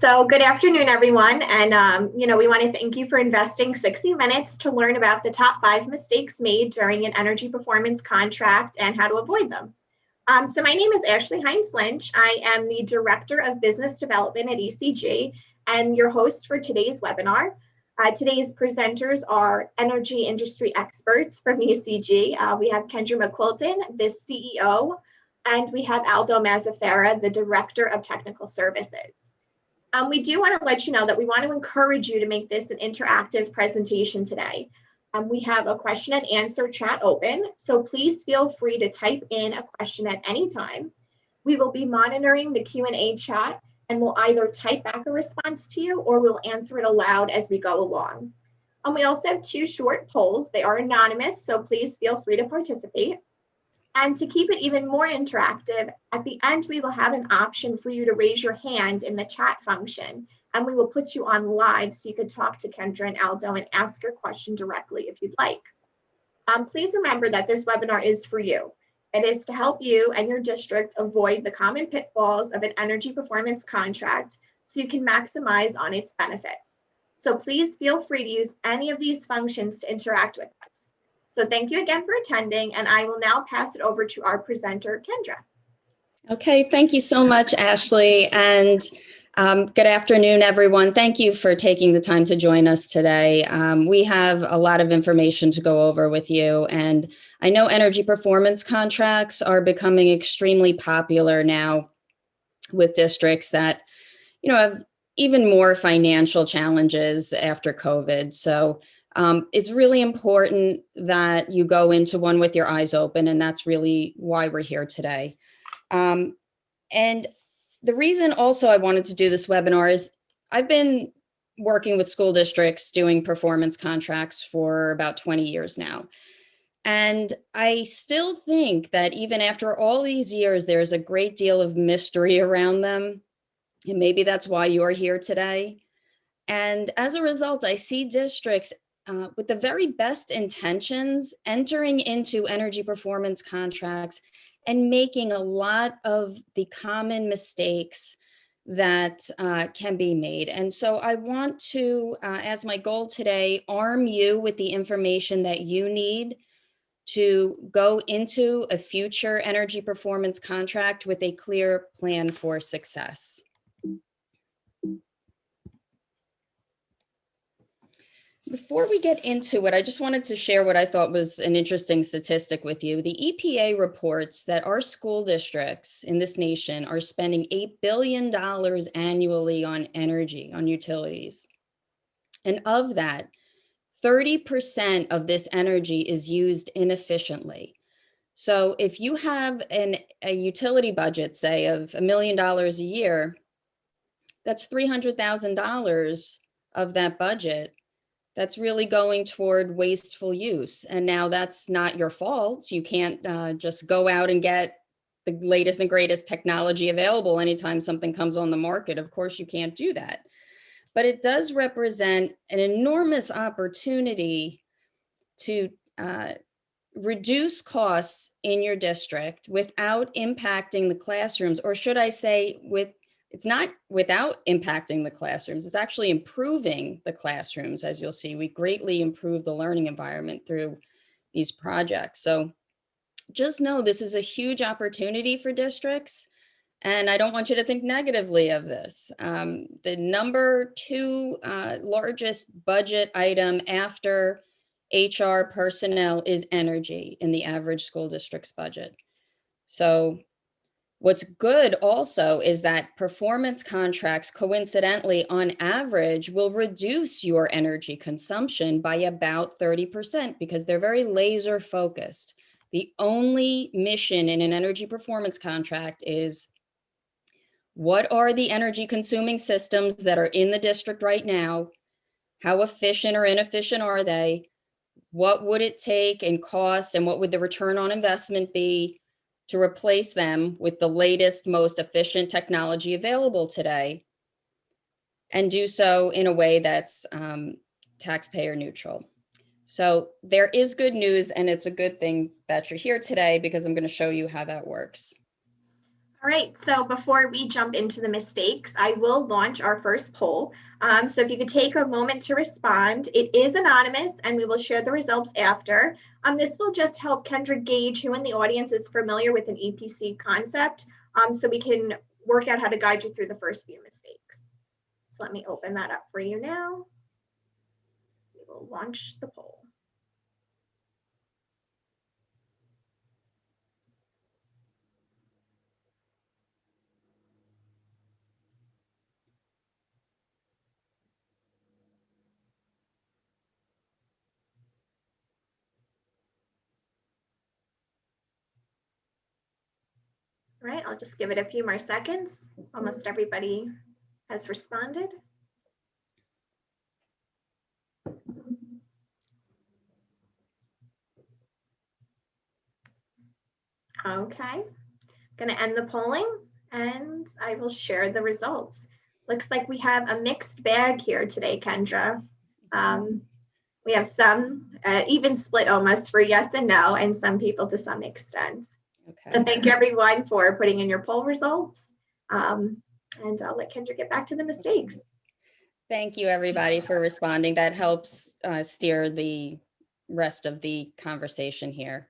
So good afternoon, everyone. And, we want to thank you for investing 60 minutes to learn about the top 5 mistakes made during an energy performance contract and how to avoid them. So my name is Ashley Hines Lynch. I am the Director of Business Development at ECG and your host for today's webinar. Today's presenters are energy industry experts from ECG. We have Kendra McQuilton, the CEO, and we have Aldo Mazzaferra, the Director of Technical Services. We do want to let you know that we want to encourage you to make this an interactive presentation today. We have a question and answer chat open, so please feel free to type in a question at any time. We will be monitoring the Q&A chat and we'll either type back a response to you or we'll answer it aloud as we go along. We also have 2 short polls. They are anonymous, so please feel free to participate. And to keep it even more interactive, at the end, we will have an option for you to raise your hand in the chat function, and we will put you on live so you can talk to Kendra and Aldo and ask your question directly if you'd like. Please remember that this webinar is for you. It is to help you and your district avoid the common pitfalls of an energy performance contract so you can maximize on its benefits. So please feel free to use any of these functions to interact with us. So thank you again for attending, and I will now pass it over to our presenter, Kendra. Okay, thank you so much, Ashley, and good afternoon, everyone. Thank you for taking the time to join us today. We have a lot of information to go over with you, and I know energy performance contracts are becoming extremely popular now with districts that, have even more financial challenges after COVID. So it's really important that you go into one with your eyes open, and that's really why we're here today. And the reason also I wanted to do this webinar is I've been working with school districts doing performance contracts for about 20 years now. And I still think that even after all these years, there's a great deal of mystery around them. And maybe that's why you're here today. And as a result, I see districts with the very best intentions entering into energy performance contracts and making a lot of the common mistakes that can be made. And so I want to, as my goal today, arm you with the information that you need to go into a future energy performance contract with a clear plan for success. Before we get into it, I just wanted to share what I thought was an interesting statistic with you. The EPA reports that our school districts in this nation are spending $8 billion annually on energy, on utilities. And of that, 30% of this energy is used inefficiently. So if you have a utility budget, say, of $1 million a year, that's $300,000 of that budget that's really going toward wasteful use. And now that's not your fault. You can't just go out and get the latest and greatest technology available anytime something comes on the market. Of course, you can't do that. But it does represent an enormous opportunity to reduce costs in your district without impacting the classrooms, or should I say it's not without impacting the classrooms, it's actually improving the classrooms. As you'll see, we greatly improve the learning environment through these projects. So just know this is a huge opportunity for districts, and I don't want you to think negatively of this. The number 2 largest budget item after HR personnel is energy in the average school district's budget. So what's good also is that performance contracts, coincidentally, on average, will reduce your energy consumption by about 30% because they're very laser focused. The only mission in an energy performance contract is what are the energy consuming systems that are in the district right now? How efficient or inefficient are they? What would it take in cost, and what would the return on investment be to replace them with the latest, most efficient technology available today, and do so in a way that's taxpayer neutral. So there is good news, and it's a good thing that you're here today because I'm going to show you how that works. All right, so before we jump into the mistakes, I will launch our first poll. So if you could take a moment to respond, it is anonymous and we will share the results after. This will just help Kendra gauge who in the audience is familiar with an EPC concept, so we can work out how to guide you through the first few mistakes. So let me open that up for you now. We will launch the poll. All right, I'll just give it a few more seconds. Almost everybody has responded. Okay, going to end the polling and I will share the results. Looks like we have a mixed bag here today, Kendra. We have some even split almost for yes and no, and some people to some extent. Okay. So thank everyone for putting in your poll results. And I'll let Kendra get back to the mistakes. Thank you, everybody, for responding. That helps steer the rest of the conversation here.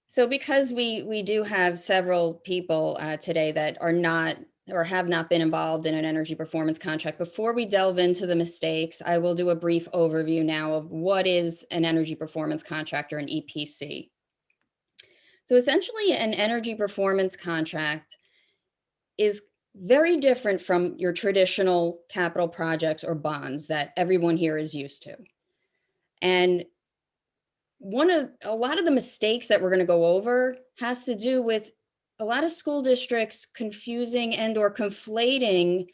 So because we do have several people today that are not or have not been involved in an energy performance contract, before we delve into the mistakes, I will do a brief overview now of what is an energy performance contract or an EPC. So essentially, an energy performance contract is very different from your traditional capital projects or bonds that everyone here is used to. And a lot of the mistakes that we're going to go over has to do with a lot of school districts confusing and or conflating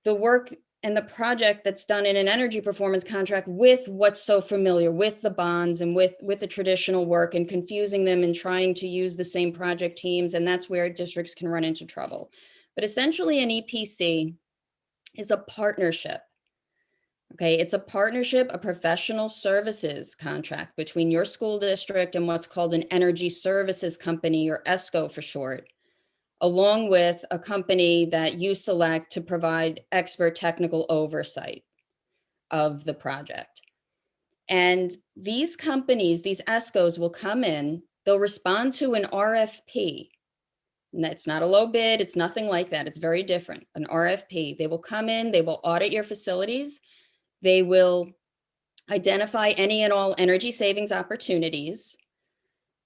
the work and the project that's done in an energy performance contract with what's so familiar with the bonds and with the traditional work, and confusing them and trying to use the same project teams. And that's where districts can run into trouble. But essentially an EPC is a partnership. Okay, it's a partnership, a professional services contract between your school district and what's called an energy services company, or ESCO for short, along with a company that you select to provide expert technical oversight of the project. And these companies, these ESCOs will come in, they'll respond to an RFP. And it's not a low bid, it's nothing like that. It's very different, an RFP. They will come in, they will audit your facilities. They will identify any and all energy savings opportunities.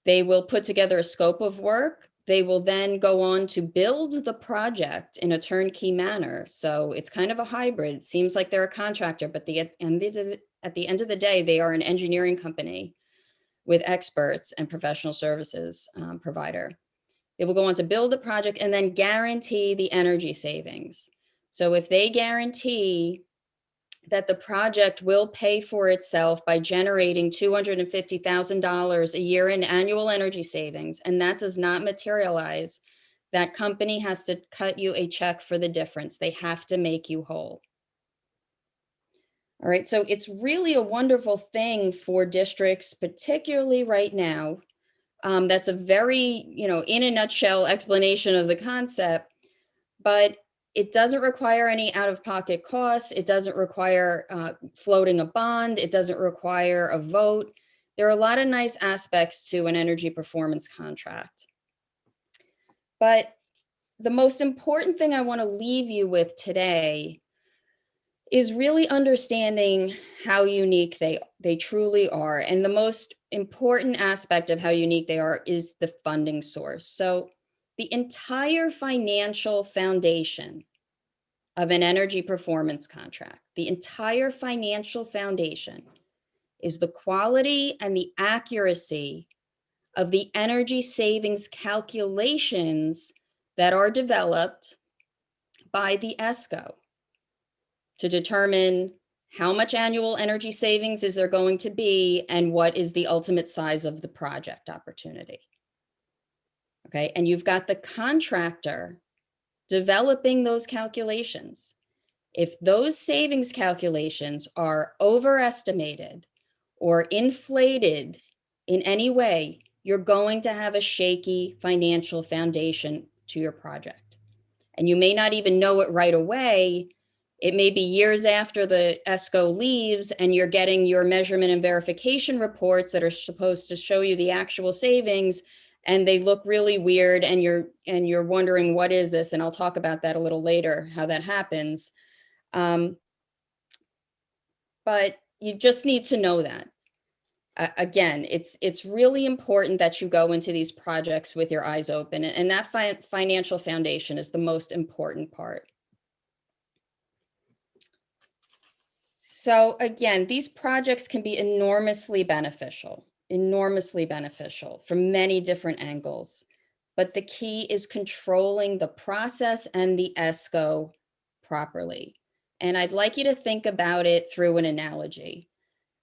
They will put together a scope of work. They will then go on to build the project in a turnkey manner. So it's kind of a hybrid. It seems like they're a contractor, but at the end of the day, they are an engineering company with experts and professional services provider. They will go on to build the project and then guarantee the energy savings. So if they guarantee that the project will pay for itself by generating $250,000 a year in annual energy savings, and that does not materialize, that company has to cut you a check for the difference. They have to make you whole. All right, so it's really a wonderful thing for districts, particularly right now. That's a very, in a nutshell explanation of the concept, but it doesn't require any out-of-pocket costs. It doesn't require floating a bond. It doesn't require a vote. There are a lot of nice aspects to an energy performance contract. But the most important thing I want to leave you with today is really understanding how unique they truly are. And the most important aspect of how unique they are is the funding source. So the entire financial foundation of an energy performance contract, the entire financial foundation, is the quality and the accuracy of the energy savings calculations that are developed by the ESCO to determine how much annual energy savings is there going to be and what is the ultimate size of the project opportunity. Okay, and you've got the contractor developing those calculations. If those savings calculations are overestimated or inflated in any way, you're going to have a shaky financial foundation to your project. And you may not even know it right away. It may be years after the ESCO leaves and you're getting your measurement and verification reports that are supposed to show you the actual savings, and they look really weird, and you're wondering, what is this? And I'll talk about that a little later, how that happens. But you just need to know that. Again, it's really important that you go into these projects with your eyes open, and that financial foundation is the most important part. So again, these projects can be enormously beneficial from many different angles. But the key is controlling the process and the ESCO properly. And I'd like you to think about it through an analogy.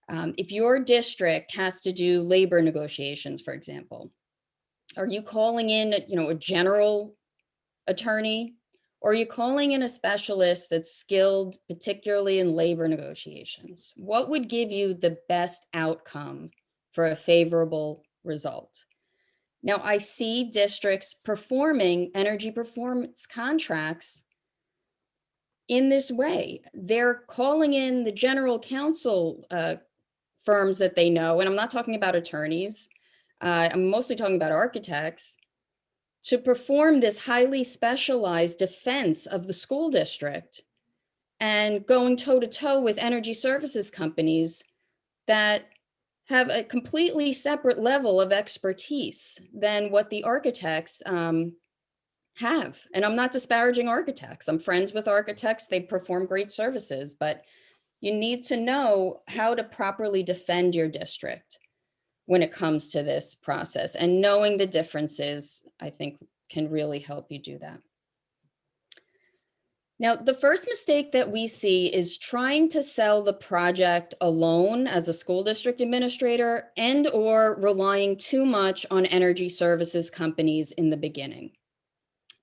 If your district has to do labor negotiations, for example, are you calling in, a general attorney, or are you calling in a specialist that's skilled, particularly in labor negotiations? What would give you the best outcome for a favorable result? Now, I see districts performing energy performance contracts in this way. They're calling in the general counsel firms that they know, and I'm not talking about attorneys, I'm mostly talking about architects, to perform this highly specialized defense of the school district, and going toe-to-toe with energy services companies that have a completely separate level of expertise than what the architects have. And I'm not disparaging architects. I'm friends with architects. They perform great services, but you need to know how to properly defend your district when it comes to this process. And knowing the differences, I think, can really help you do that. Now, the first mistake that we see is trying to sell the project alone as a school district administrator, and or relying too much on energy services companies in the beginning.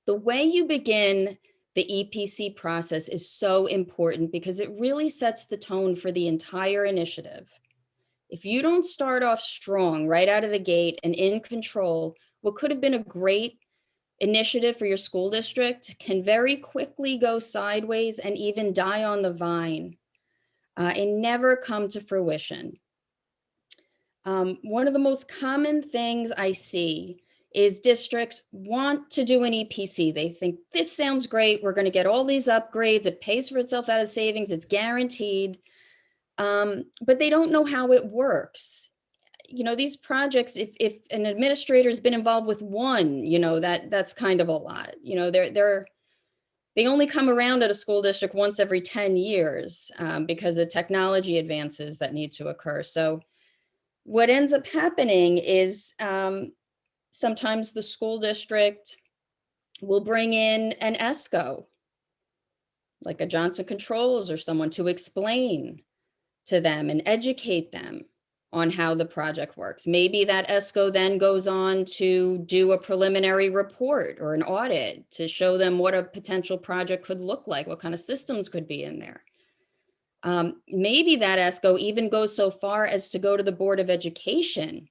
The way you begin the EPC process is so important because it really sets the tone for the entire initiative. If you don't start off strong right out of the gate and in control, what could have been a great initiative for your school district can very quickly go sideways and even die on the vine and never come to fruition. One of the most common things I see is districts want to do an EPC. They think, this sounds great. We're going to get all these upgrades. It pays for itself out of savings. It's guaranteed. But they don't know how it works. These projects, if an administrator has been involved with one, that's kind of a lot. They only come around at a school district once every 10 years because of technology advances that need to occur. So what ends up happening is sometimes the school district will bring in an ESCO, like a Johnson Controls or someone, to explain to them and educate them on how the project works. Maybe that ESCO then goes on to do a preliminary report or an audit to show them what a potential project could look like, what kind of systems could be in there. Maybe that ESCO even goes so far as to go to the Board of Education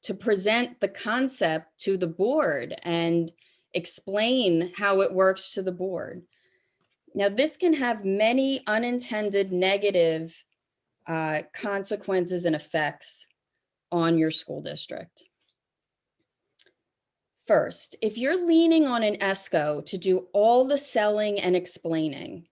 to present the concept to the board and explain how it works to the board. Now, this can have many unintended negative consequences and effects on your school district. First, if you're leaning on an ESCO to do all the selling and explaining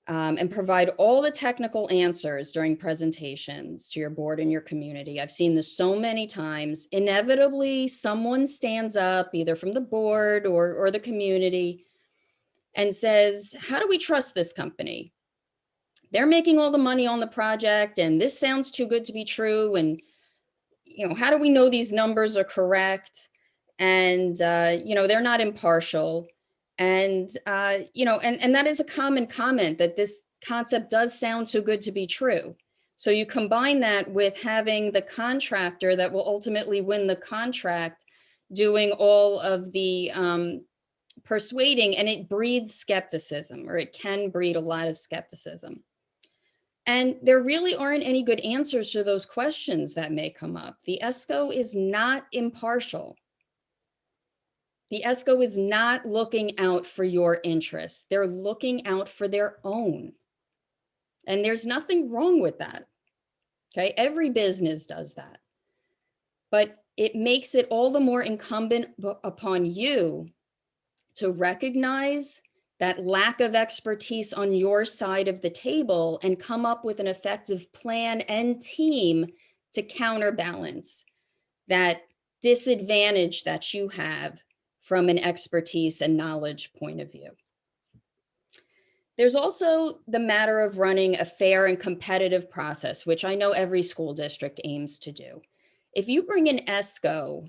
and provide all the technical answers during presentations to your board and your community, I've seen this so many times, inevitably someone stands up either from the board or the community and says, how do we trust this company? They're making all the money on the project and this sounds too good to be true. And, how do we know these numbers are correct? And, they're not impartial. And, and that is a common comment, that this concept does sound too good to be true. So you combine that with having the contractor that will ultimately win the contract doing all of the persuading, and it breeds skepticism, or it can breed a lot of skepticism. And there really aren't any good answers to those questions that may come up. The ESCO is not impartial. The ESCO is not looking out for your interests. They're looking out for their own. And there's nothing wrong with that. Okay, every business does that. But it makes it all the more incumbent upon you to recognize that lack of expertise on your side of the table and come up with an effective plan and team to counterbalance that disadvantage that you have from an expertise and knowledge point of view. There's also the matter of running a fair and competitive process, which I know every school district aims to do. If you bring an ESCO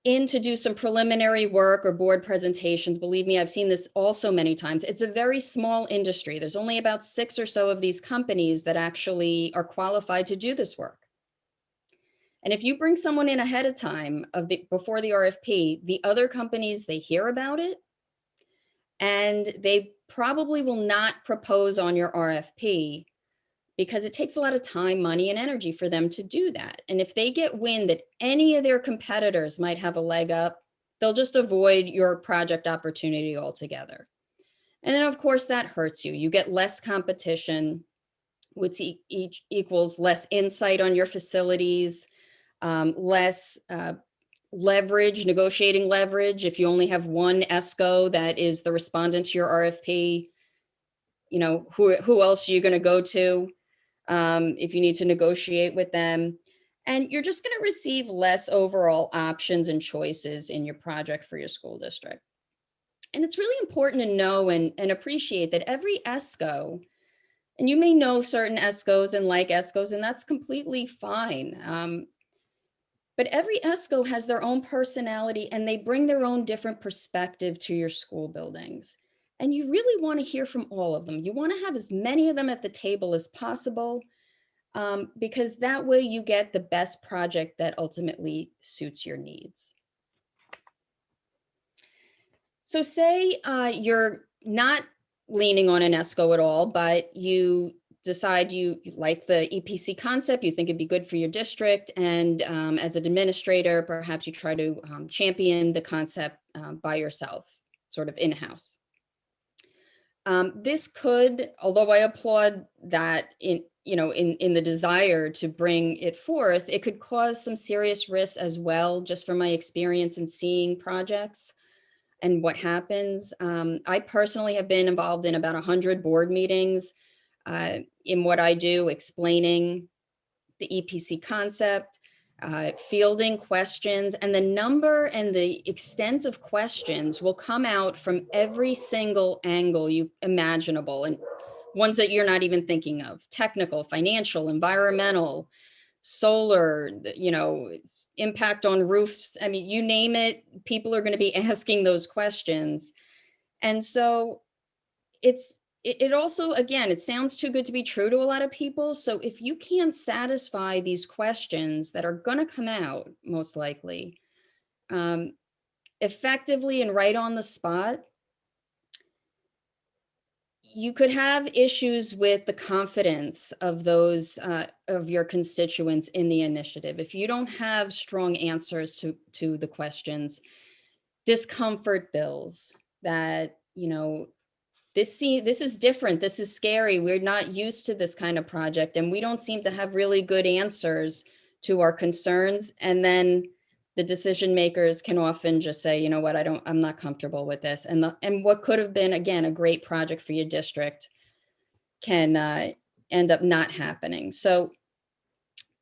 in to do some preliminary work or board presentations, believe me, I've seen this also many times. It's a very small industry. There's only about 6 or so of these companies that actually are qualified to do this work. And if you bring someone in ahead of time before the RFP, the other companies, they hear about it and they probably will not propose on your RFP because it takes a lot of time, money, and energy for them to do that. And if they get wind that any of their competitors might have a leg up, they'll just avoid your project opportunity altogether. And then, of course, that hurts you. You get less competition, which equals less insight on your facilities, less leverage, negotiating leverage. If you only have one ESCO that is the respondent to your RFP, you know, who else are you going to go to if you need to negotiate with them? And you're just going to receive less overall options and choices in your project for your school district. And it's really important to know and appreciate that every ESCO, and you may know certain ESCOs and like ESCOs, and that's completely fine. But every ESCO has their own personality and they bring their own different perspective to your school buildings. And you really want to hear from all of them. You want to have as many of them at the table as possible because that way you get the best project that ultimately suits your needs. So say you're not leaning on an ESCO at all, but you decide you like the EPC concept, you think it'd be good for your district, and as an administrator, perhaps you try to champion the concept by yourself, sort of in-house. This could, although I applaud that in the desire to bring it forth, it could cause some serious risks as well, just from my experience in seeing projects and what happens. I personally have been involved in about 100 board meetings in what I do, explaining the EPC concept, fielding questions, and the number and the extent of questions will come out from every single angle you imaginable, and ones that you're not even thinking of: technical, financial, environmental, solar, impact on roofs. I mean, you name it, people are going to be asking those questions. And so it also, again, it sounds too good to be true to a lot of people. So if you can't satisfy these questions that are going to come out, most likely, effectively and right on the spot, you could have issues with the confidence of those of your constituents in the initiative. If you don't have strong answers to the questions, discomfort bills that, this is different, this is scary, we're not used to this kind of project, and we don't seem to have really good answers to our concerns. And then the decision makers can often just say, you know what, I'm not comfortable with this. And what could have been, again, a great project for your district can end up not happening. So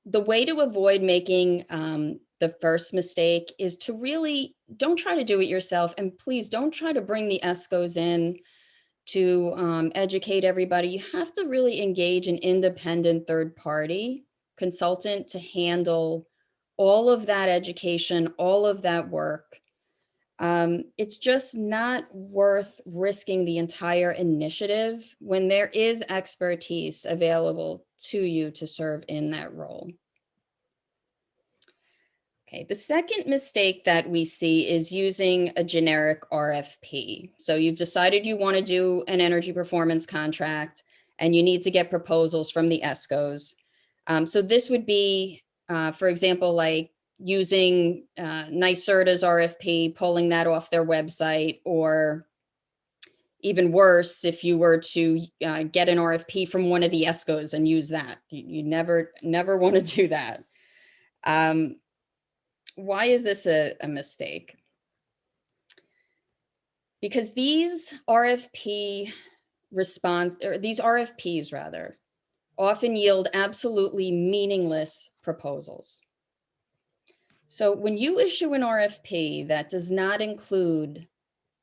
the way to avoid making the first mistake is to really don't try to do it yourself. And please don't try to bring the ESCOs in to educate everybody. You have to really engage an independent third party consultant to handle all of that education, all of that work. It's just not worth risking the entire initiative when there is expertise available to you to serve in that role. Okay, the second mistake that we see is using a generic RFP. So you've decided you want to do an energy performance contract, and you need to get proposals from the ESCOs. So this would be, for example, like using NYSERDA's RFP, pulling that off their website, or even worse, if you were to get an RFP from one of the ESCOs and use that. You never want to do that. Why is this a mistake? Because these RFPs rather, often yield absolutely meaningless proposals. So when you issue an RFP that does not include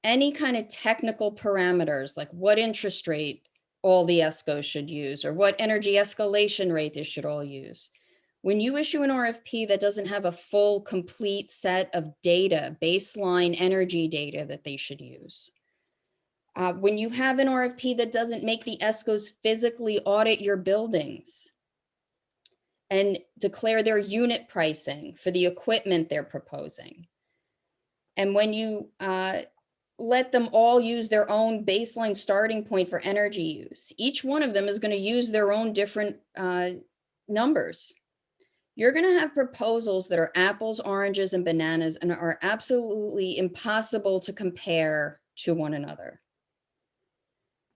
any kind of technical parameters, like what interest rate all the ESCOs should use, or what energy escalation rate they should all use, when you issue an RFP that doesn't have a full, complete set of data, baseline energy data that they should use, when you have an RFP that doesn't make the ESCOs physically audit your buildings and declare their unit pricing for the equipment they're proposing, and when you let them all use their own baseline starting point for energy use, each one of them is going to use their own different numbers. You're going to have proposals that are apples, oranges, and bananas and are absolutely impossible to compare to one another.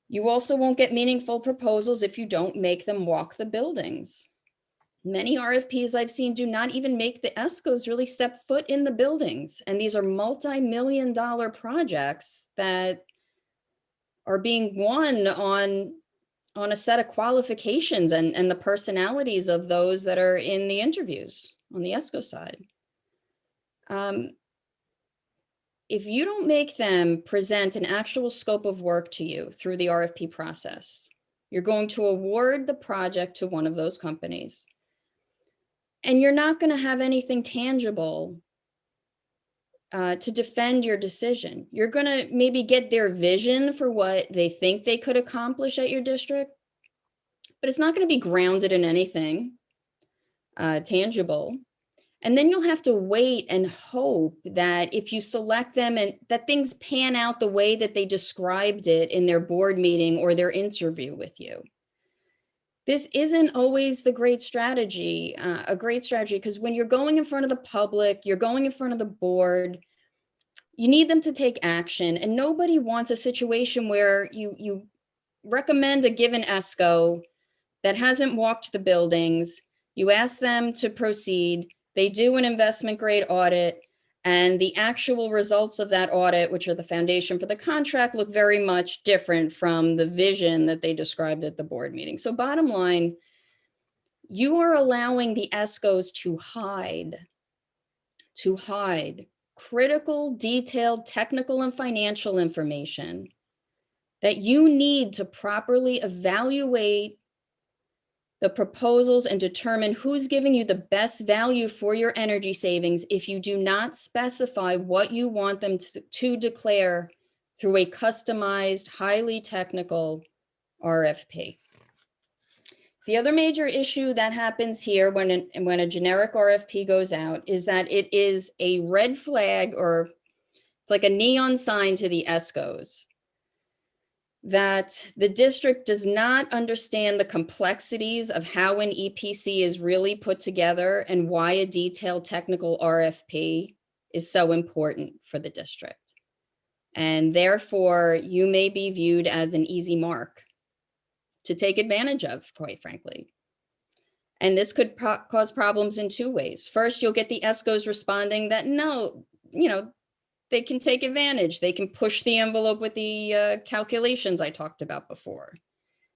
You also won't get meaningful proposals if you don't make them walk the buildings. Many RFPs I've seen do not even make the ESCOs really step foot in the buildings. And these are multi-million-dollar projects that are being won on a set of qualifications and the personalities of those that are in the interviews on the ESCO side. If you don't make them present an actual scope of work to you through the RFP process, you're going to award the project to one of those companies. And you're not going to have anything tangible to defend your decision. You're going to maybe get their vision for what they think they could accomplish at your district, but it's not going to be grounded in anything tangible. And then you'll have to wait and hope that if you select them and that things pan out the way that they described it in their board meeting or their interview with you. This isn't always the great strategy, because when you're going in front of the public, you're going in front of the board, you need them to take action. And nobody wants a situation where you recommend a given ESCO that hasn't walked the buildings, you ask them to proceed, they do an investment grade audit, and the actual results of that audit, which are the foundation for the contract, look very much different from the vision that they described at the board meeting. So bottom line, you are allowing the ESCOs to hide critical, detailed, technical, and financial information that you need to properly evaluate the proposals and determine who's giving you the best value for your energy savings if you do not specify what you want them to declare through a customized, highly technical RFP. The other major issue that happens here when a generic RFP goes out is that it is a red flag, or it's like a neon sign to the ESCOs, that the district does not understand the complexities of how an EPC is really put together and why a detailed technical RFP is so important for the district. And therefore, you may be viewed as an easy mark to take advantage of, quite frankly. And this could cause problems in two ways. First, you'll get the ESCOs responding that no, they can take advantage. They can push the envelope with the calculations I talked about before.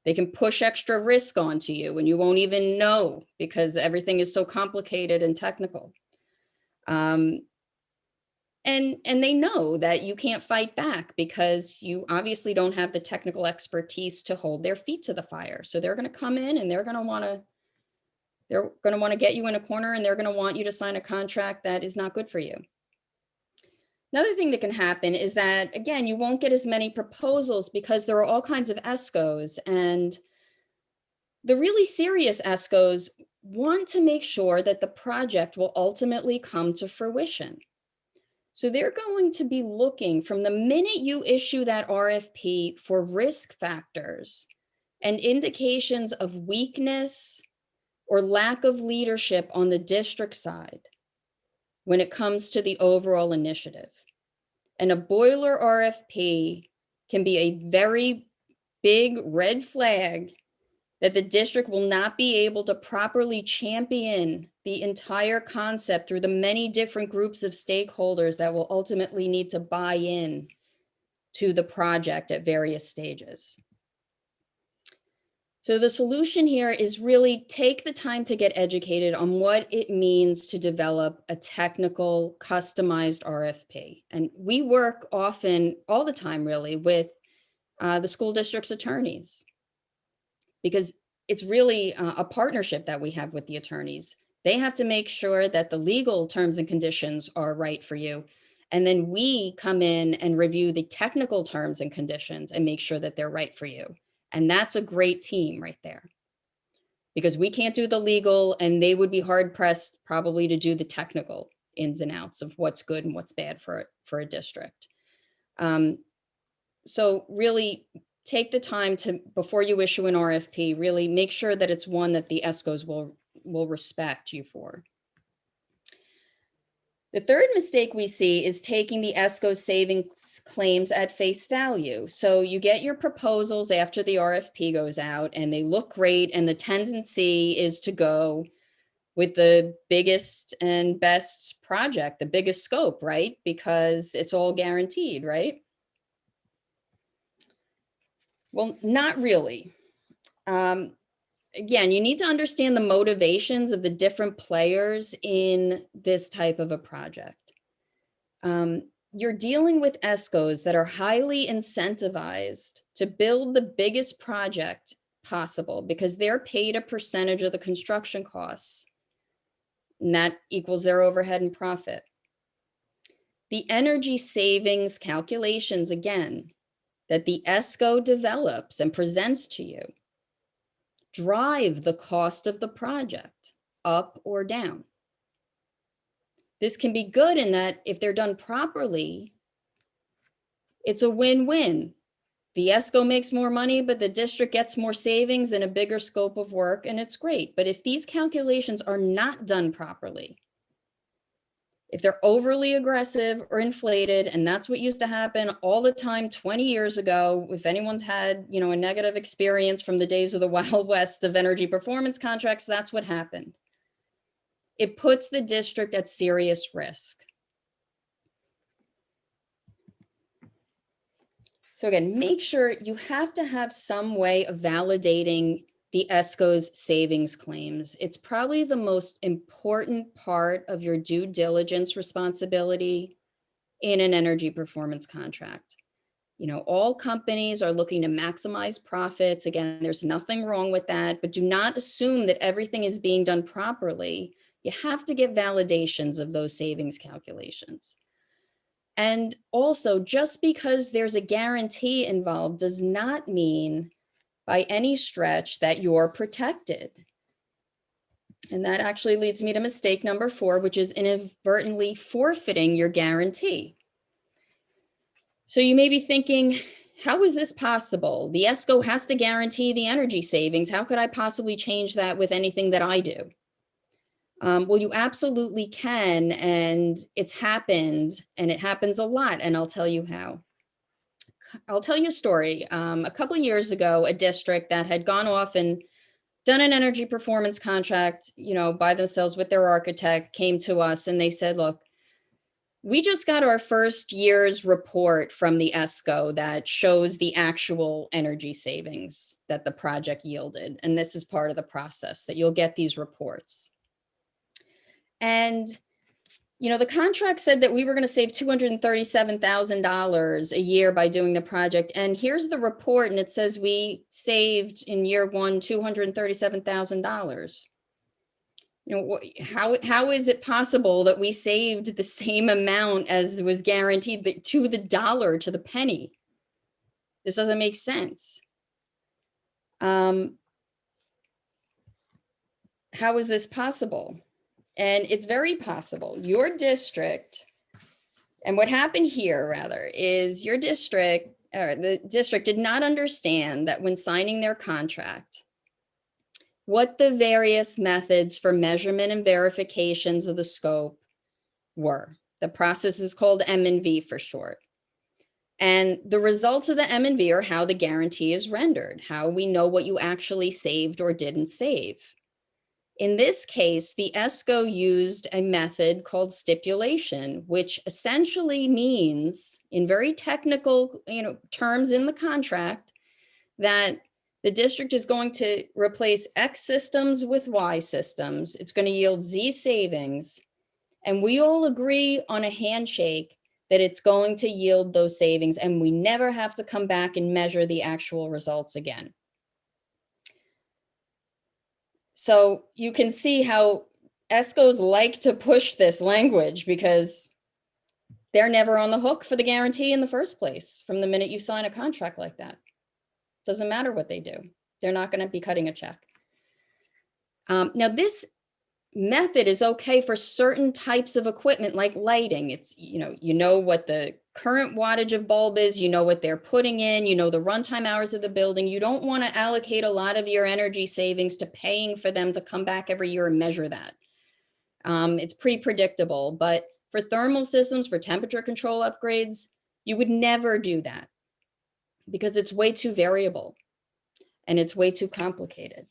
They can push extra risk onto you and you won't even know because everything is so complicated and technical. And they know that you can't fight back because you obviously don't have the technical expertise to hold their feet to the fire. So they're going to come in and they're going to want to get you in a corner, and they're going to want you to sign a contract that is not good for you. Another thing that can happen is that, again, you won't get as many proposals because there are all kinds of ESCOs, and the really serious ESCOs want to make sure that the project will ultimately come to fruition. So they're going to be looking from the minute you issue that RFP for risk factors and indications of weakness or lack of leadership on the district side when it comes to the overall initiative. And a boiler RFP can be a very big red flag that the district will not be able to properly champion the entire concept through the many different groups of stakeholders that will ultimately need to buy in to the project at various stages. So the solution here is really take the time to get educated on what it means to develop a technical, customized RFP. And we work often, all the time really, with the school district's attorneys, because it's really a partnership that we have with the attorneys. They have to make sure that the legal terms and conditions are right for you. And then we come in and review the technical terms and conditions and make sure that they're right for you. And that's a great team right there, because we can't do the legal and they would be hard pressed probably to do the technical ins and outs of what's good and what's bad for a district. So really take the time to, before you issue an RFP, really make sure that it's one that the ESCOs will respect you for. The third mistake we see is taking the ESCO savings claims at face value. So you get your proposals after the RFP goes out and they look great, and the tendency is to go with the biggest and best project, the biggest scope, right? Because it's all guaranteed, right? Well, not really. Again, you need to understand the motivations of the different players in this type of a project. You're dealing with ESCOs that are highly incentivized to build the biggest project possible because they're paid a percentage of the construction costs, and that equals their overhead and profit. The energy savings calculations, again, that the ESCO develops and presents to you drive the cost of the project up or down. This can be good in that if they're done properly, it's a win-win. The ESCO makes more money, but the district gets more savings and a bigger scope of work, and it's great. But if these calculations are not done properly, if they're overly aggressive or inflated, and that's what used to happen all the time 20 years ago, if anyone's had, a negative experience from the days of the Wild West of energy performance contracts, that's what happened. It puts the district at serious risk. So again, make sure you have to have some way of validating the ESCO's savings claims. It's probably the most important part of your due diligence responsibility in an energy performance contract. All companies are looking to maximize profits. Again, there's nothing wrong with that, but do not assume that everything is being done properly. You have to get validations of those savings calculations. And also, just because there's a guarantee involved does not mean by any stretch that you're protected. And that actually leads me to mistake number 4, which is inadvertently forfeiting your guarantee. So you may be thinking, how is this possible? The ESCO has to guarantee the energy savings. How could I possibly change that with anything that I do? Well, you absolutely can, and it's happened, and it happens a lot, and I'll tell you how. I'll tell you a story. A couple of years ago, a district that had gone off and done an energy performance contract, by themselves with their architect, came to us and they said, look, we just got our first year's report from the ESCO that shows the actual energy savings that the project yielded. And this is part of the process that you'll get these reports. And the contract said that we were going to save $237,000 a year by doing the project. And here's the report, and it says we saved in year 1 $237,000. How is it possible that we saved the same amount as was guaranteed to the dollar, to the penny? This doesn't make sense. How is this possible? And it's very possible. Your district, and what happened here rather, is your district or the district did not understand that when signing their contract, what the various methods for measurement and verifications of the scope were. The process is called M&V for short. And the results of the M&V are how the guarantee is rendered, how we know what you actually saved or didn't save. In this case, the ESCO used a method called stipulation, which essentially means, in very technical terms in the contract, that the district is going to replace X systems with Y systems. It's going to yield Z savings. And we all agree on a handshake that it's going to yield those savings, and we never have to come back and measure the actual results again. So you can see how ESCOs like to push this language because they're never on the hook for the guarantee in the first place from the minute you sign a contract like that. Doesn't matter what they do. They're not going to be cutting a check. Now, this method is okay for certain types of equipment like lighting. It's, you know what the current wattage of bulb is, you know what they're putting in, you know the runtime hours of the building. You don't want to allocate a lot of your energy savings to paying for them to come back every year and measure that. It's pretty predictable, but for thermal systems, for temperature control upgrades, you would never do that because it's way too variable and it's way too complicated.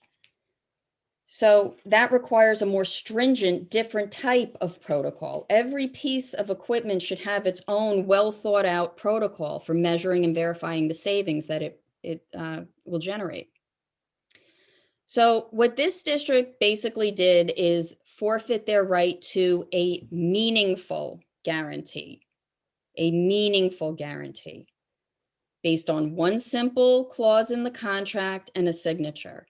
So that requires a more stringent, different type of protocol. Every piece of equipment should have its own well thought out protocol for measuring and verifying the savings that it will generate. So what this district basically did is forfeit their right to a meaningful guarantee based on one simple clause in the contract and a signature,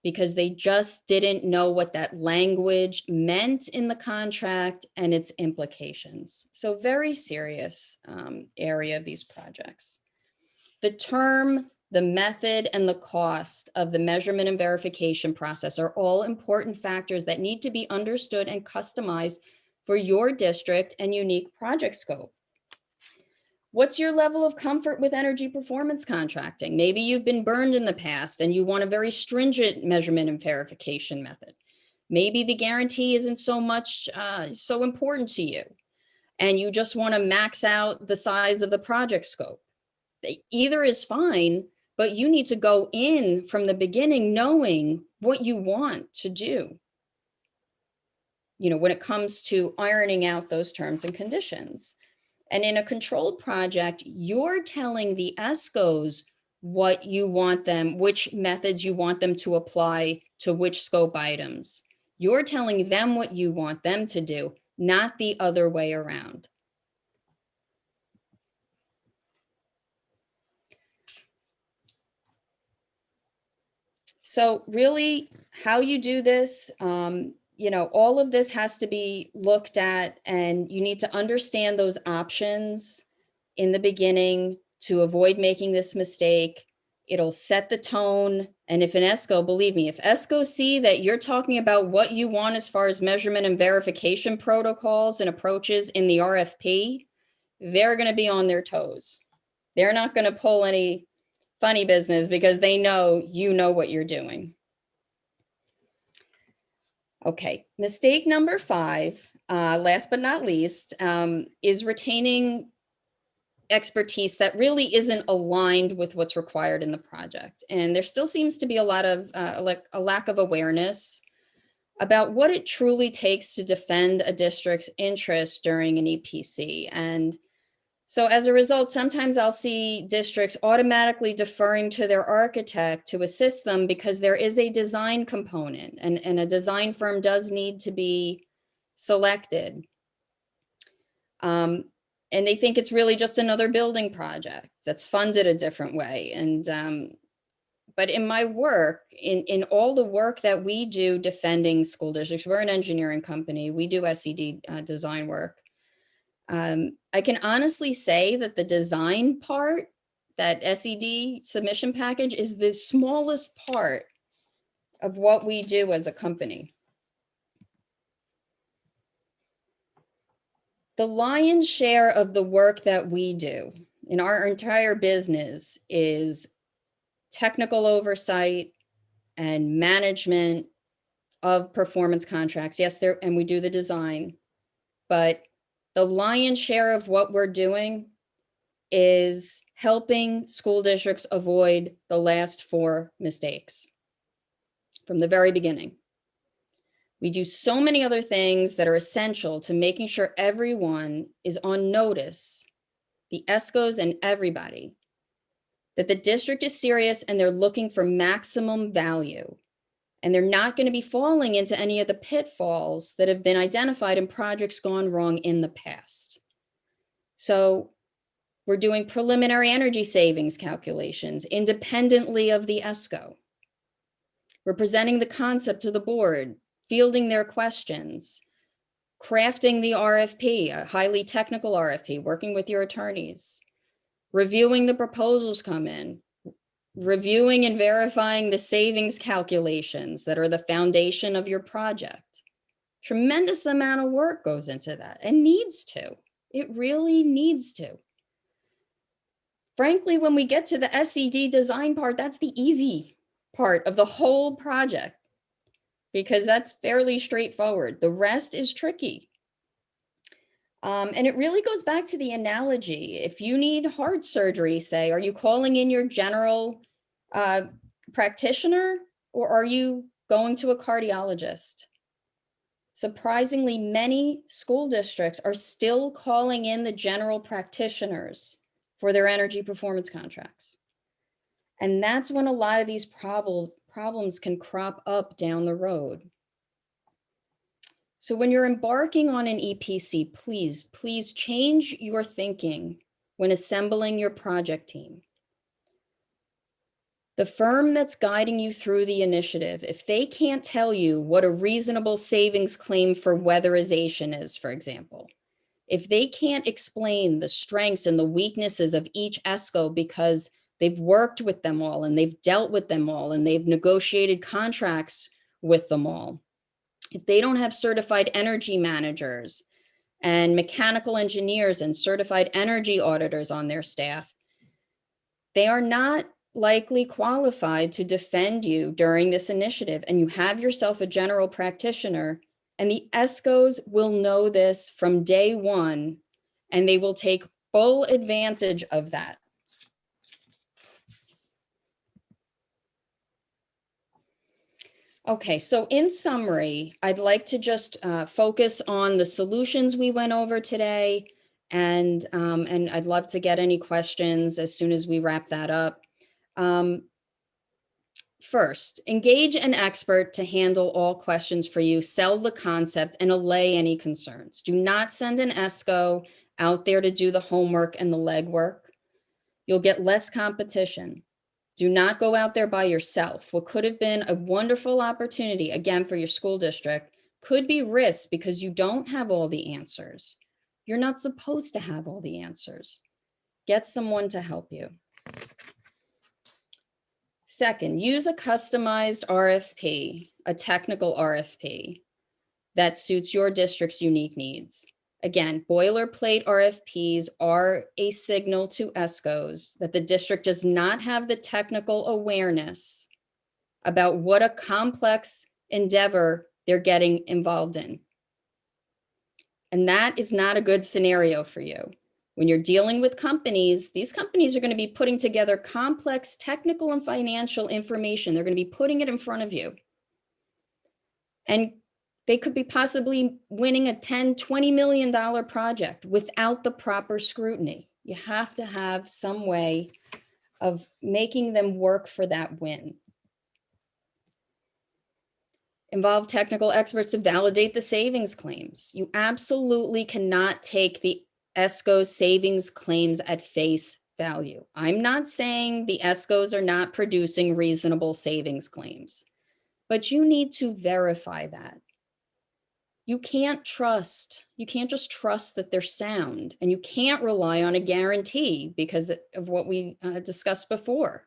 because they just didn't know what that language meant in the contract and its implications. So very serious area of these projects. The term, the method, and the cost of the measurement and verification process are all important factors that need to be understood and customized for your district and unique project scope. What's your level of comfort with energy performance contracting? Maybe you've been burned in the past and you want a very stringent measurement and verification method. Maybe the guarantee isn't so important to you and you just want to max out the size of the project scope. Either is fine, but you need to go in from the beginning knowing what you want to do, when it comes to ironing out those terms and conditions. And in a controlled project, you're telling the ESCOs what you want them, which methods you want them to apply to which scope items. You're telling them what you want them to do, not the other way around. So really, how you do this, all of this has to be looked at, and you need to understand those options in the beginning to avoid making this mistake. It'll set the tone. And if an ESCO, believe me, if ESCO see that you're talking about what you want as far as measurement and verification protocols and approaches in the RFP, they're going to be on their toes. They're not going to pull any funny business because they know you know what you're doing. Okay, mistake number 5, last but not least, is retaining expertise that really isn't aligned with what's required in the project. And there still seems to be a lot of a lack of awareness about what it truly takes to defend a district's interest during an EPC. And so as a result, sometimes I'll see districts automatically deferring to their architect to assist them because there is a design component and a design firm does need to be selected. And they think it's really just another building project that's funded a different way. And but in my work, in all the work that we do defending school districts, we're an engineering company, we do SED design work. I can honestly say that the design part, that SED submission package, is the smallest part of what we do as a company. The lion's share of the work that we do in our entire business is technical oversight and management of performance contracts. Yes, and we do the design, but the lion's share of what we're doing is helping school districts avoid the last 4 mistakes from the very beginning. We do so many other things that are essential to making sure everyone is on notice, the ESCOs and everybody, that the district is serious and they're looking for maximum value. And they're not going to be falling into any of the pitfalls that have been identified in projects gone wrong in the past. So we're doing preliminary energy savings calculations independently of the ESCO. We're presenting the concept to the board, fielding their questions, crafting the RFP, a highly technical RFP, working with your attorneys, reviewing the proposals come in, reviewing and verifying the savings calculations that are the foundation of your project. Tremendous amount of work goes into that and needs to. It really needs to. Frankly, when we get to the SED design part, that's the easy part of the whole project because that's fairly straightforward. The rest is tricky. And it really goes back to the analogy. If you need heart surgery, say, are you calling in your general practitioner or are you going to a cardiologist? Surprisingly, many school districts are still calling in the general practitioners for their energy performance contracts. And that's when a lot of these problems can crop up down the road. So when you're embarking on an EPC, please change your thinking when assembling your project team. The firm that's guiding you through the initiative, if they can't tell you what a reasonable savings claim for weatherization is, for example, if they can't explain the strengths and the weaknesses of each ESCO because they've worked with them all and they've dealt with them all and they've negotiated contracts with them all, if they don't have certified energy managers and mechanical engineers and certified energy auditors on their staff, they are not likely qualified to defend you during this initiative. And you have yourself a general practitioner, and the ESCOs will know this from day one, and they will take full advantage of that. Okay, so in summary, I'd like to just focus on the solutions we went over today, and I'd love to get any questions as soon as we wrap that up. First, engage an expert to handle all questions for you, sell the concept, and allay any concerns. Do not send an ESCO out there to do the homework and the legwork. You'll get less competition. Do not go out there by yourself. What could have been a wonderful opportunity, again, for your school district, could be risked because you don't have all the answers. You're not supposed to have all the answers. Get someone to help you. Second, use a customized RFP, a technical RFP that suits your district's unique needs. Again, boilerplate RFPs are a signal to ESCOs that the district does not have the technical awareness about what a complex endeavor they're getting involved in. And that is not a good scenario for you. When you're dealing with companies, these companies are going to be putting together complex technical and financial information. They're going to be putting it in front of you. And they could be possibly winning a $10, $20 million project without the proper scrutiny. You have to have some way of making them work for that win. Involve technical experts to validate the savings claims. You absolutely cannot take the ESCO's savings claims at face value. I'm not saying the ESCOs are not producing reasonable savings claims, but you need to verify that. You can't just trust that they're sound, and you can't rely on a guarantee because of what we discussed before.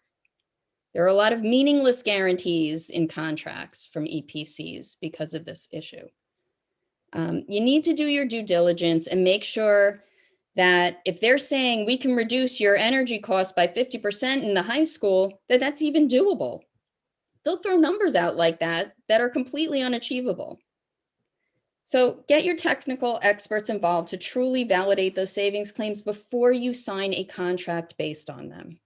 There are a lot of meaningless guarantees in contracts from EPCs because of this issue. You need to do your due diligence and make sure that if they're saying we can reduce your energy costs by 50% in the high school, that's even doable. They'll throw numbers out like that are completely unachievable. So get your technical experts involved to truly validate those savings claims before you sign a contract based on them.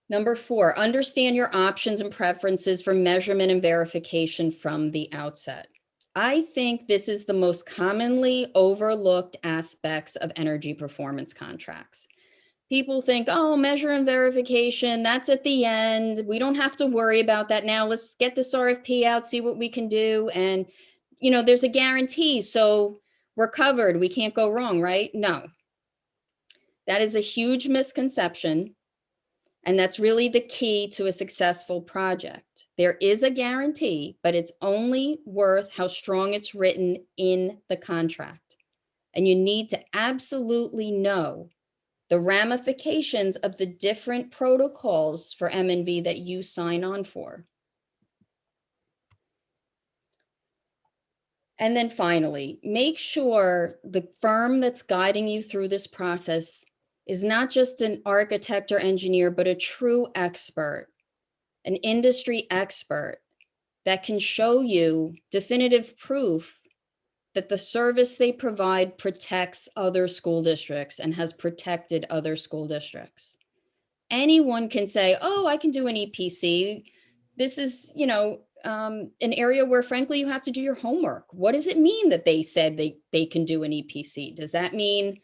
Number 4, understand your options and preferences for measurement and verification from the outset. I think this is the most commonly overlooked aspects of energy performance contracts. People think, oh, measure and verification, that's at the end. We don't have to worry about that now. Let's get this RFP out, see what we can do. And, there's a guarantee, so we're covered. We can't go wrong, right? No. That is a huge misconception. And that's really the key to a successful project. There is a guarantee, but it's only worth how strong it's written in the contract. And you need to absolutely know the ramifications of the different protocols for M&V that you sign on for. And then finally, make sure the firm that's guiding you through this process is not just an architect or engineer, but a true expert, an industry expert that can show you definitive proof that the service they provide protects other school districts and has protected other school districts. Anyone can say, oh, I can do an EPC. This is, an area where, frankly, you have to do your homework. What does it mean that they said they can do an EPC? Does that mean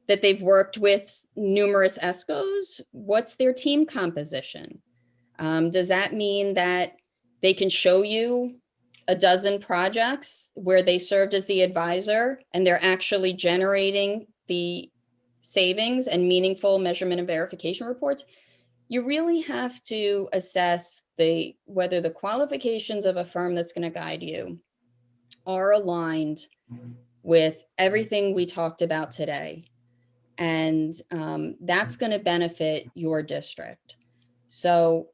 that they've worked with numerous ESCOs? What's their team composition? Does that mean that they can show you a dozen projects where they served as the advisor and they're actually generating the savings and meaningful measurement and verification reports? You really have to assess whether the qualifications of a firm that's going to guide you are aligned with everything we talked about today. And that's going to benefit your district. So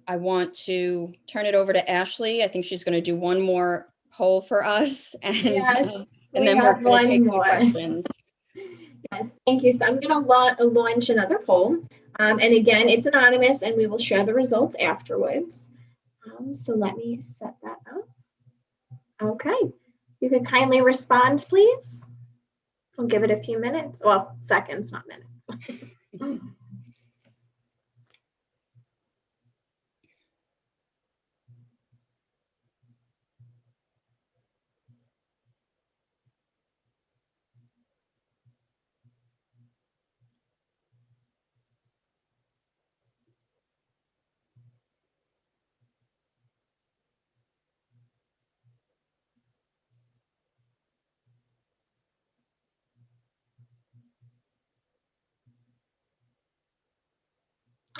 I want to turn it over to Ashley. I think she's going to do one more poll for us, and then we're going to take some questions. Yes, thank you. So I'm going to launch another poll. And again, it's anonymous, and we will share the results afterwards. So let me set that up. Okay. You can kindly respond, please. We'll give it a few minutes. Well, seconds, not minutes.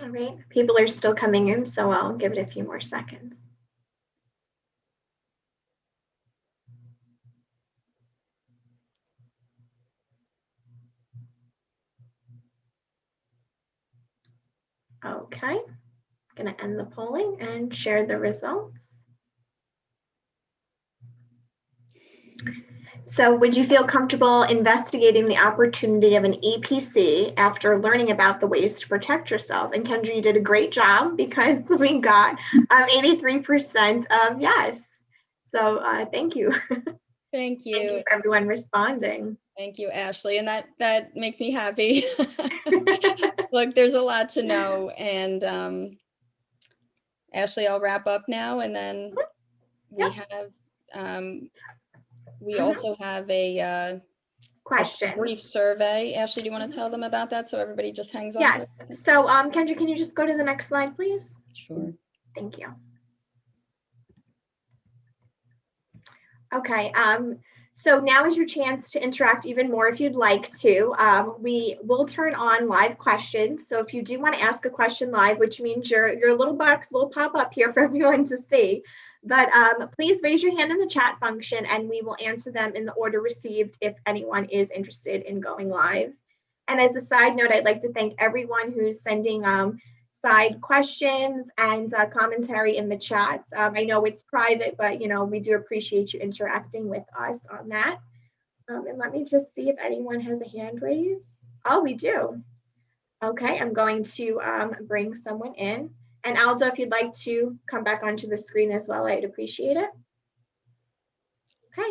All right, people are still coming in, so I'll give it a few more seconds. Okay, I'm going to end the polling and share the results. So would you feel comfortable investigating the opportunity of an EPC after learning about the ways to protect yourself? And Kendra, you did a great job because we got 83% of yes. So thank you. Thank you. Thank you for everyone responding. Thank you, Ashley. And that makes me happy. Look, there's a lot to know. And Ashley, I'll wrap up now. And then we have we also have a brief survey. Ashley, do you want to tell them about that so everybody just hangs on? Yes. So Kendra, can you just go to the next slide, please? Sure. Thank you. Okay. So now is your chance to interact even more if you'd like to. We will turn on live questions. So if you do want to ask a question live, which means your little box will pop up here for everyone to see. But please raise your hand in the chat function and we will answer them in the order received if anyone is interested in going live. And as a side note, I'd like to thank everyone who's sending side questions and commentary in the chat. I know it's private, but we do appreciate you interacting with us on that. And let me just see if anyone has a hand raised. Oh, we do. Okay, I'm going to bring someone in. And Aldo, if you'd like to come back onto the screen as well, I'd appreciate it. Okay,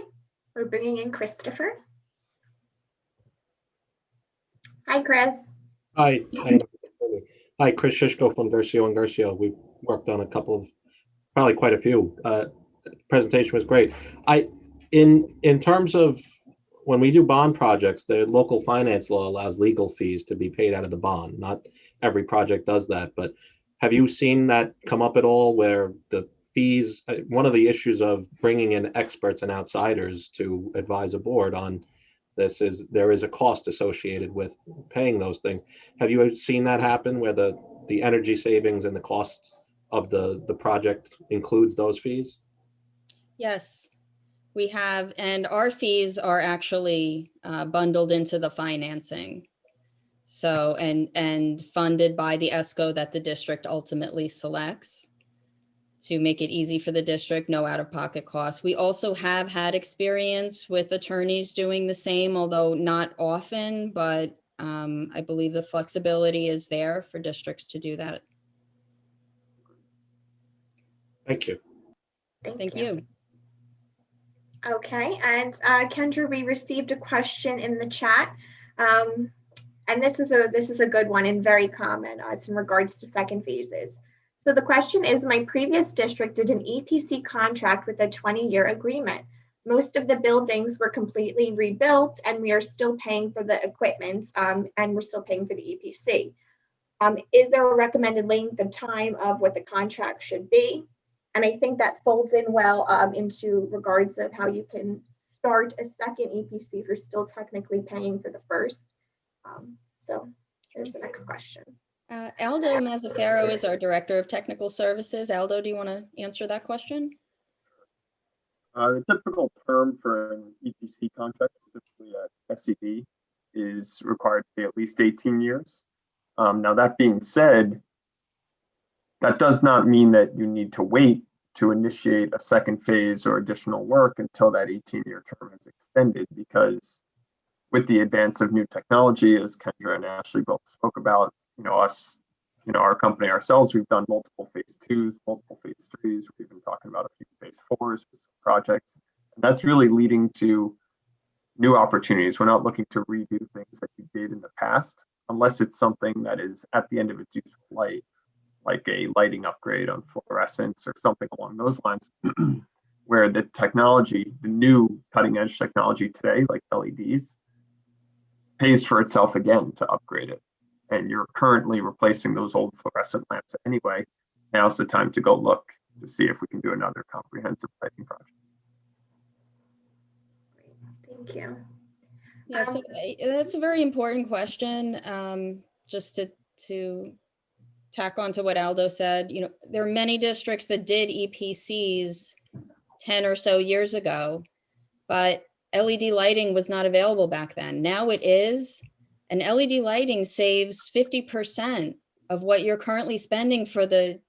we're bringing in Christopher. Hi, Chris. Hi. Hi, Chris Shishko from Garcia and Garcia. We've worked on a couple of, probably quite a few. Presentation was great. In terms of when we do bond projects, the local finance law allows legal fees to be paid out of the bond. Not every project does that, but have you seen that come up at all where the fees, one of the issues of bringing in experts and outsiders to advise a board on this is there is a cost associated with paying those things. Have you seen that happen where the energy savings and the cost of the project includes those fees? Yes, we have, and our fees are actually bundled into the financing. So, and funded by the ESCO that the district ultimately selects to make it easy for the district, no out-of-pocket costs. We also have had experience with attorneys doing the same, although not often, but I believe the flexibility is there for districts to do that. Thank you. Thank you. Okay, and Kendra, we received a question in the chat. And this is a good one and very common. It's in regards to second phases. So the question is, my previous district did an EPC contract with a 20-year agreement. Most of the buildings were completely rebuilt and we are still paying for the equipment and we're still paying for the EPC. Is there a recommended length of time of what the contract should be? And I think that folds in well into regards of how you can start a second EPC if you're still technically paying for the first. So here's the next question. Aldo Mazzaferro is our Director of Technical Services. Aldo, do you want to answer that question? The typical term for an EPC contract, specifically a SCD, is required to be at least 18 years. Now, that being said, that does not mean that you need to wait to initiate a second phase or additional work until that 18-year term is extended, because with the advance of new technology, as Kendra and Ashley both spoke about, our company ourselves, we've done multiple phase 2s, multiple phase 3s. We've been talking about a few phase 4s with some projects. And that's really leading to new opportunities. We're not looking to redo things that you did in the past, unless it's something that is at the end of its useful life, like a lighting upgrade on fluorescence or something along those lines, where the technology, the new cutting edge technology today, like LEDs, pays for itself again to upgrade it. And you're currently replacing those old fluorescent lamps anyway. Now's the time to go look to see if we can do another comprehensive lighting project. Thank you. Yeah, so that's a very important question. Just to tack on to what Aldo said, there are many districts that did EPCs 10 or so years ago, but LED lighting was not available back then. Now it is, and LED lighting saves 50% of what you're currently spending for the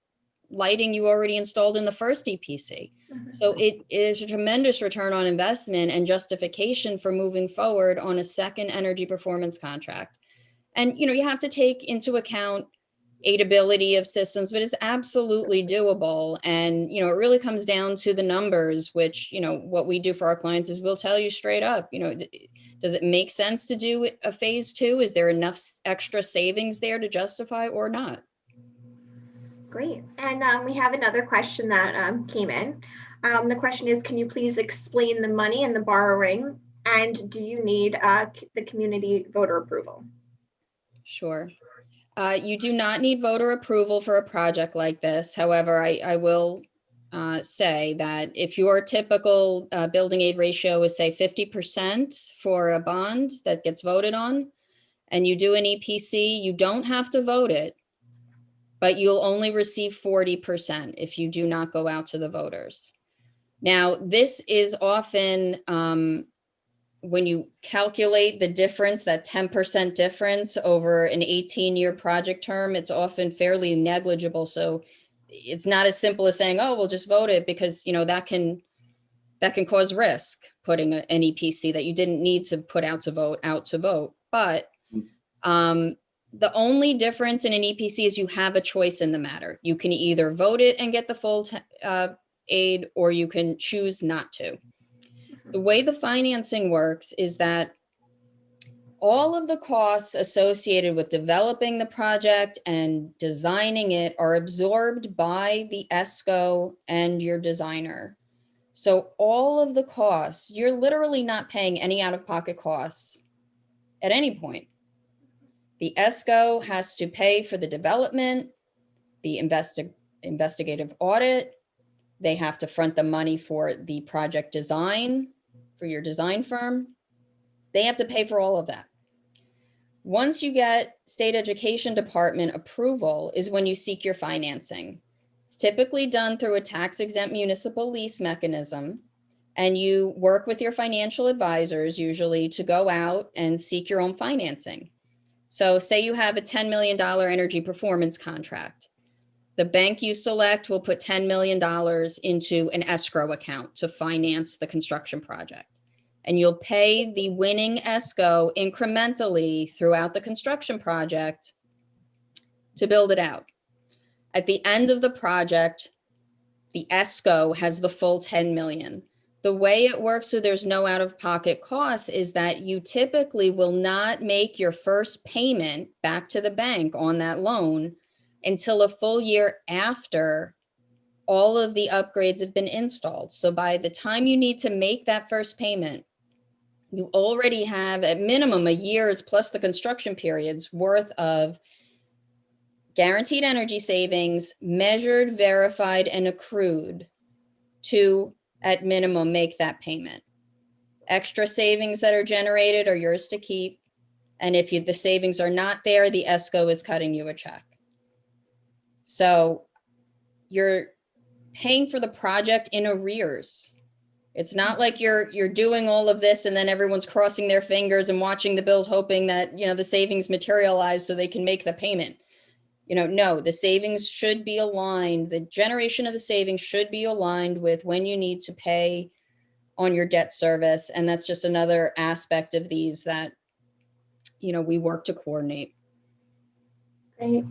lighting you already installed in the first EPC. So it is a tremendous return on investment and justification for moving forward on a second energy performance contract. And, you have to take into account aidability of systems, but it's absolutely doable. And, it really comes down to the numbers, which, what we do for our clients is we'll tell you straight up, does it make sense to do a phase 2? Is there enough extra savings there to justify or not? Great. And we have another question that came in. The question is, can you please explain the money and the borrowing? And do you need the community voter approval? Sure. You do not need voter approval for a project like this. However, I will say that if your typical building aid ratio is, say, 50% for a bond that gets voted on, and you do an EPC, you don't have to vote it, but you'll only receive 40% if you do not go out to the voters. Now, this is often, when you calculate the difference, that 10% difference over an 18-year project term, it's often fairly negligible. So it's not as simple as saying, oh, we'll just vote it, because, that can cause risk putting an EPC that you didn't need to put out to vote. But the only difference in an EPC is you have a choice in the matter. You can either vote it and get the full aid, or you can choose not to. The way the financing works is that all of the costs associated with developing the project and designing it are absorbed by the ESCO and your designer. So all of the costs, you're literally not paying any out-of-pocket costs at any point. The ESCO has to pay for the development, the investigative audit. They have to front the money for the project design for your design firm. They have to pay for all of that. Once you get state education department approval is when you seek your financing. It's typically done through a tax-exempt municipal lease mechanism, and you work with your financial advisors usually to go out and seek your own financing. So say you have a $10 million energy performance contract. The bank you select will put $10 million into an escrow account to finance the construction project. And you'll pay the winning ESCO incrementally throughout the construction project to build it out. At the end of the project, the ESCO has the full 10 million. The way it works so there's no out-of-pocket costs is that you typically will not make your first payment back to the bank on that loan until a full year after all of the upgrades have been installed. So by the time you need to make that first payment, you already have at minimum a year's plus the construction period's worth of guaranteed energy savings, measured, verified, and accrued to, at minimum, make that payment. Extra savings that are generated are yours to keep. And if the savings are not there, the ESCO is cutting you a check. So you're paying for the project in arrears. It's not like you're doing all of this and then everyone's crossing their fingers and watching the bills, hoping that, the savings materialize so they can make the payment. No, the savings should be aligned. The generation of the savings should be aligned with when you need to pay on your debt service. And that's just another aspect of these that, we work to coordinate. Great.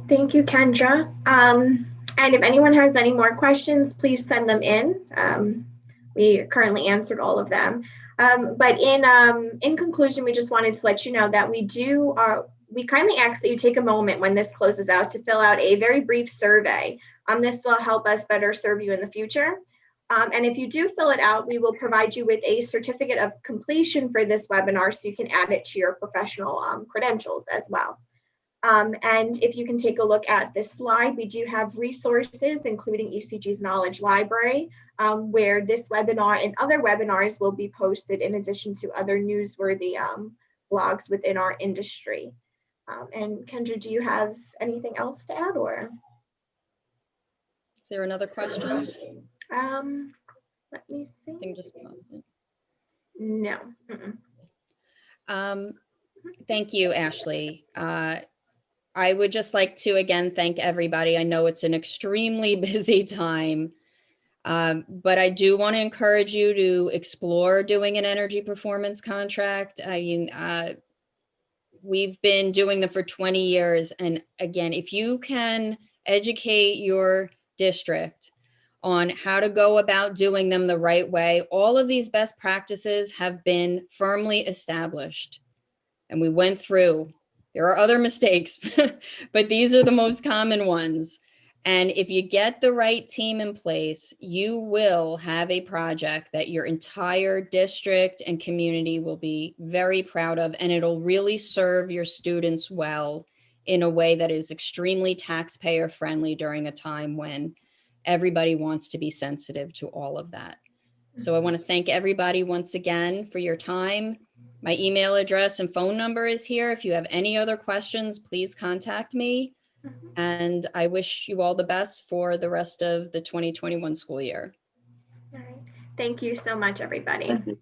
Thank you, Kendra. And if anyone has any more questions, please send them in. We currently answered all of them. But in conclusion, we just wanted to let you know that we kindly ask that you take a moment when this closes out to fill out a very brief survey. This will help us better serve you in the future. And if you do fill it out, we will provide you with a certificate of completion for this webinar so you can add it to your professional credentials as well. And if you can take a look at this slide, we do have resources, including ECG's Knowledge Library, where this webinar and other webinars will be posted in addition to other newsworthy blogs within our industry. And Kendra, do you have anything else to add, or? Is there another question? Let me see. I think just paused it. No. Thank you, Ashley. I would just like to again thank everybody. I know it's an extremely busy time, but I do want to encourage you to explore doing an energy performance contract. We've been doing them for 20 years. And again, if you can educate your district on how to go about doing them the right way, all of these best practices have been firmly established. And we went through, there are other mistakes, but these are the most common ones. And if you get the right team in place, you will have a project that your entire district and community will be very proud of, and it'll really serve your students well in a way that is extremely taxpayer friendly during a time when everybody wants to be sensitive to all of that. So I want to thank everybody once again for your time. My email address and phone number is here. If you have any other questions, please contact me. And I wish you all the best for the rest of the 2021 school year. All right. Thank you so much, everybody. Thank you.